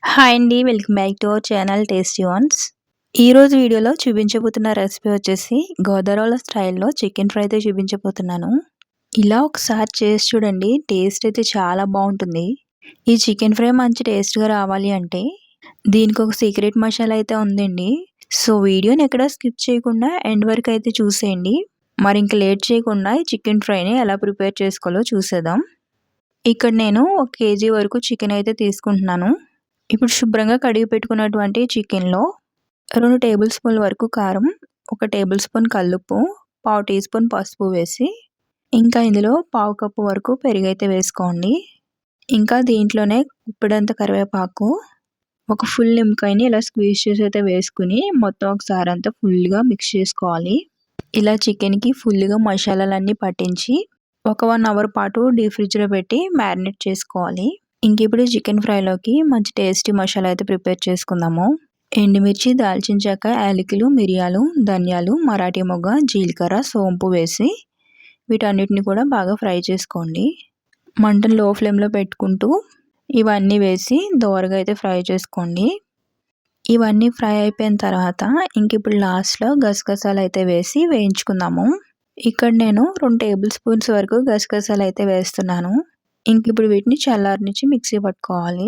Hi అండి. Welcome back to our channel tasty once. ఈరోజు వీడియోలో చూపించబోతున్న రెసిపీ వచ్చేసి గోదావరి స్టైల్లో చికెన్ ఫ్రై అయితే చూపించబోతున్నాను. ఇలా ఒకసారి చేసి చూడండి, టేస్ట్ అయితే చాలా బాగుంటుంది. ఈ చికెన్ ఫ్రై మంచి టేస్ట్గా రావాలి అంటే దీనికి ఒక సీక్రెట్ మసాలా అయితే ఉందండి. సో వీడియోని ఎక్కడ స్కిప్ చేయకుండా ఎండ్ వరకు అయితే చూసేయండి. మరి ఇంక లేట్ చేయకుండా ఈ చికెన్ ఫ్రైని ఎలా ప్రిపేర్ చేసుకోవాలో చూసేద్దాం. ఇక్కడ నేను 1 కేజీ వరకు చికెన్ అయితే తీసుకుంటున్నాను. ఇప్పుడు శుభ్రంగా కడిగి పెట్టుకున్నటువంటి చికెన్లో 2 టేబుల్ స్పూన్ల వరకు కారం, 1 టేబుల్ స్పూన్ కల్లుప్పు, 1/2 టీ స్పూన్ పసుపు వేసి, ఇంకా ఇందులో 1/2 కప్పు వరకు పెరుగైతే వేసుకోండి. ఇంకా దీంట్లోనే గుప్పెడంత కరివేపాకు, ఒక ఫుల్ నిమ్మకాయని ఇలా స్క్వీజ్ చేసి అయితే వేసుకుని మొత్తం ఒకసారి అంతా ఫుల్గా మిక్స్ చేసుకోవాలి. ఇలా చికెన్కి ఫుల్గా మసాలాలన్నీ పట్టించి ఒక 1 అవర్ పాటు డీప్ ఫ్రిడ్జ్లో పెట్టి మ్యారినేట్ చేసుకోవాలి. ఇంక ఇప్పుడు చికెన్ ఫ్రైలోకి మంచి టేస్టీ మసాలా అయితే ప్రిపేర్ చేసుకుందాము. ఎండుమిర్చి, దాల్చిన చెక్క, యాలకులు, మిరియాలు, ధనియాలు, మరాఠీ మొగ్గ, జీలకర్ర, సోంపు వేసి వీటన్నిటిని కూడా బాగా ఫ్రై చేసుకోండి. మంటను లో ఫ్లేమ్లో పెట్టుకుంటూ ఇవన్నీ వేసి దోరగా అయితే ఫ్రై చేసుకోండి. ఇవన్నీ ఫ్రై అయిపోయిన తర్వాత ఇంక ఇప్పుడు లాస్ట్లో గసగసాలు అయితే వేసి వేయించుకుందాము. ఇక్కడ నేను 2 టేబుల్ స్పూన్స్ వరకు గసగసాలు అయితే వేస్తున్నాను. ఇంక ఇప్పుడు వీటిని చల్లారనిచ్చి మిక్సీ పట్టుకోవాలి.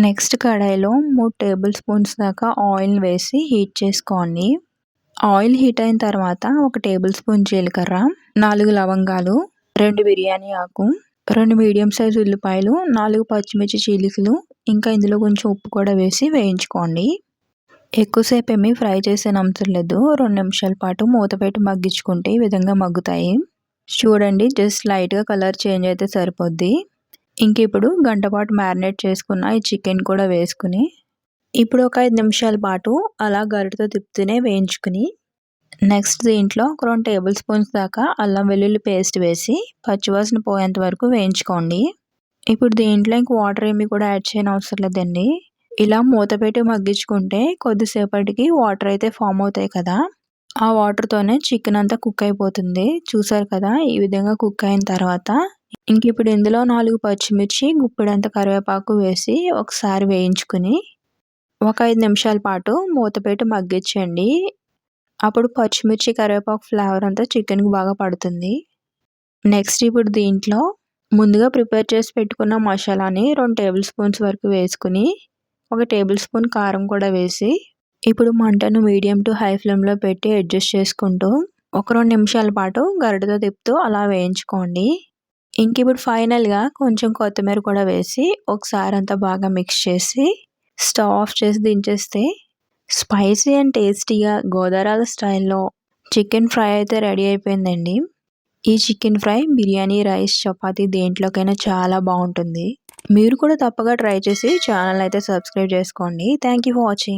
నెక్స్ట్ కడాయిలో 3 టేబుల్ స్పూన్స్ దాకా ఆయిల్ వేసి హీట్ చేసుకోండి. ఆయిల్ హీట్ అయిన తర్వాత 1 టేబుల్ స్పూన్ జీలకర్ర, 4 లవంగాలు, 2 బిర్యానీ ఆకు, 2 మీడియం సైజ్ ఉల్లిపాయలు, 4 పచ్చిమిర్చి చీలికలు, ఇంకా ఇందులో కొంచెం ఉప్పు కూడా వేసి వేయించుకోండి. ఎక్కువసేపు ఏమీ ఫ్రై చేసిన అవసరం లేదు. 2 నిమిషాల పాటు మూత పెట్టి మగ్గించుకుంటే ఈ విధంగా మగ్గుతాయి. చూడండి, జస్ట్ లైట్గా కలర్ చేంజ్ అయితే సరిపోద్ది. ఇంక ఇప్పుడు గంట పాటు మ్యారినేట్ చేసుకున్న ఈ చికెన్ కూడా వేసుకుని ఇప్పుడు ఒక 5 నిమిషాల పాటు అలా గరిటతో తిప్పుతూనే వేయించుకుని నెక్స్ట్ దీంట్లో ఒక 2 టేబుల్ స్పూన్స్ దాకా అల్లం వెల్లుల్లి పేస్ట్ వేసి పచ్చివాసన పోయేంత వరకు వేయించుకోండి. ఇప్పుడు దీంట్లో ఇంక వాటర్ ఏమి కూడా యాడ్ చేయని అవసరం లేదండి. ఇలా మూత పెట్టి మగ్గించుకుంటే కొద్దిసేపటికి వాటర్ అయితే ఫామ్ అవుతాయి కదా, ఆ వాటర్తోనే చికెన్ అంతా కుక్ అయిపోతుంది. చూసారు కదా, ఈ విధంగా కుక్ అయిన తర్వాత ఇంక ఇప్పుడు ఇందులో 4 పచ్చిమిర్చి, గుప్పెడంత కరివేపాకు వేసి ఒకసారి వేయించుకుని ఒక 5 నిమిషాల పాటు మూత పెట్టి మగ్గించండి. అప్పుడు పచ్చిమిర్చి, కరివేపాకు ఫ్లేవర్ అంతా చికెన్కి బాగా పడుతుంది. నెక్స్ట్ ఇప్పుడు దీంట్లో ముందుగా ప్రిపేర్ చేసి పెట్టుకున్న మసాలాని 2 టేబుల్ స్పూన్స్ వరకు వేసుకుని 1 టేబుల్ స్పూన్ కారం కూడా వేసి ఇప్పుడు మంటను మీడియం టు హై ఫ్లేమ్లో పెట్టి అడ్జస్ట్ చేసుకుంటూ ఒక 2 నిమిషాల పాటు గరిటతో తిప్పుతూ అలా వేయించుకోండి. ఇంక ఇప్పుడు ఫైనల్గా కొంచెం కొత్తిమీర కూడా వేసి ఒకసారి అంతా బాగా మిక్స్ చేసి స్టవ్ ఆఫ్ చేసి దించేస్తే స్పైసీ అండ్ టేస్టీగా గోదావరి స్టైల్లో చికెన్ ఫ్రై అయితే రెడీ అయిపోయిందండి. ఈ chicken fry biryani, rice, chapati దేంట్లోకైనా చాలా బాగుంటుంది. మీరు కూడా తప్పగా ట్రై చేసి ఛానల్ అయితే సబ్స్క్రైబ్ చేసుకోండి. Thank you for watching.